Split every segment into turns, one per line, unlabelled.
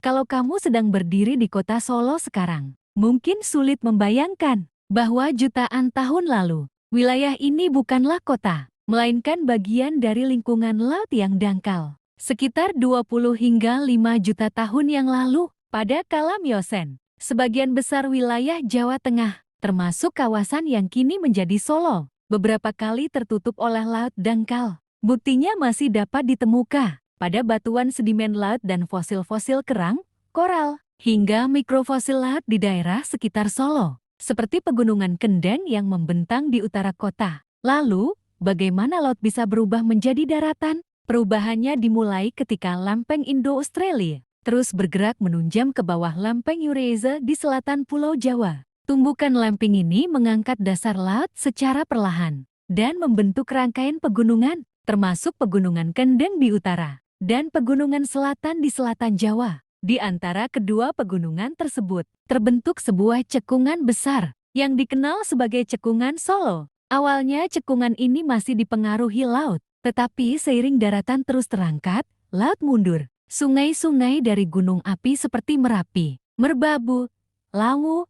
Kalau kamu sedang berdiri di kota Solo sekarang, mungkin sulit membayangkan bahwa jutaan tahun lalu, wilayah ini bukanlah kota, melainkan bagian dari lingkungan laut yang dangkal. Sekitar 20 hingga 5 juta tahun yang lalu, pada kala Miosen, sebagian besar wilayah Jawa Tengah, termasuk kawasan yang kini menjadi Solo, beberapa kali tertutup oleh laut dangkal. Buktinya masih dapat ditemukan pada batuan sedimen laut dan fosil-fosil kerang, koral, hingga mikrofosil laut di daerah sekitar Solo, seperti pegunungan Kendeng yang membentang di utara kota. Lalu, bagaimana laut bisa berubah menjadi daratan? Perubahannya dimulai ketika lempeng Indo-Australia terus bergerak menunjam ke bawah lempeng Eurasia di selatan Pulau Jawa. Tumbukan lempeng ini mengangkat dasar laut secara perlahan dan membentuk rangkaian pegunungan, termasuk pegunungan Kendeng di utara dan pegunungan selatan di selatan Jawa. Di antara kedua pegunungan tersebut, terbentuk sebuah cekungan besar yang dikenal sebagai Cekungan Solo. Awalnya cekungan ini masih dipengaruhi laut, tetapi seiring daratan terus terangkat, laut mundur. Sungai-sungai dari gunung api seperti Merapi, Merbabu, Lawu,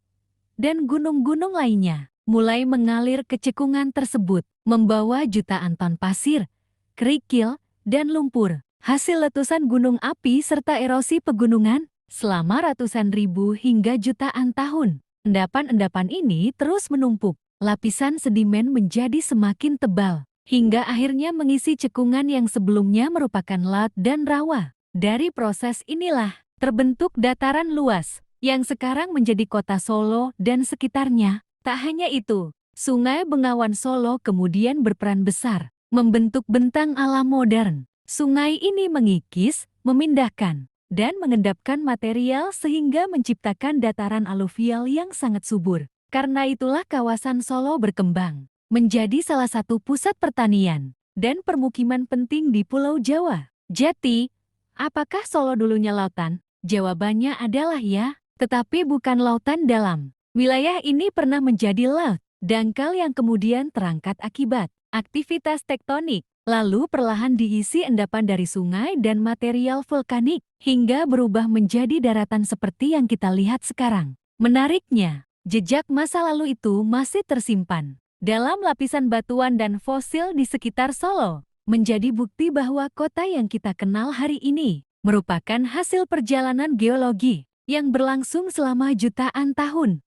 dan gunung-gunung lainnya mulai mengalir ke cekungan tersebut, membawa jutaan ton pasir, kerikil, dan lumpur, hasil letusan gunung api serta erosi pegunungan selama ratusan ribu hingga jutaan tahun. Endapan-endapan ini terus menumpuk, lapisan sedimen menjadi semakin tebal, hingga akhirnya mengisi cekungan yang sebelumnya merupakan laut dan rawa. Dari proses inilah terbentuk dataran luas yang sekarang menjadi kota Solo dan sekitarnya. Tak hanya itu, Sungai Bengawan Solo kemudian berperan besar membentuk bentang alam modern. Sungai ini mengikis, memindahkan, dan mengendapkan material sehingga menciptakan dataran aluvial yang sangat subur. Karena itulah kawasan Solo berkembang menjadi salah satu pusat pertanian dan permukiman penting di Pulau Jawa. Jadi, apakah Solo dulunya lautan? Jawabannya adalah ya, tetapi bukan lautan dalam. Wilayah ini pernah menjadi laut dangkal yang kemudian terangkat akibat aktivitas tektonik, lalu perlahan diisi endapan dari sungai dan material vulkanik, hingga berubah menjadi daratan seperti yang kita lihat sekarang. Menariknya, jejak masa lalu itu masih tersimpan dalam lapisan batuan dan fosil di sekitar Solo, menjadi bukti bahwa kota yang kita kenal hari ini merupakan hasil perjalanan geologi yang berlangsung selama jutaan tahun.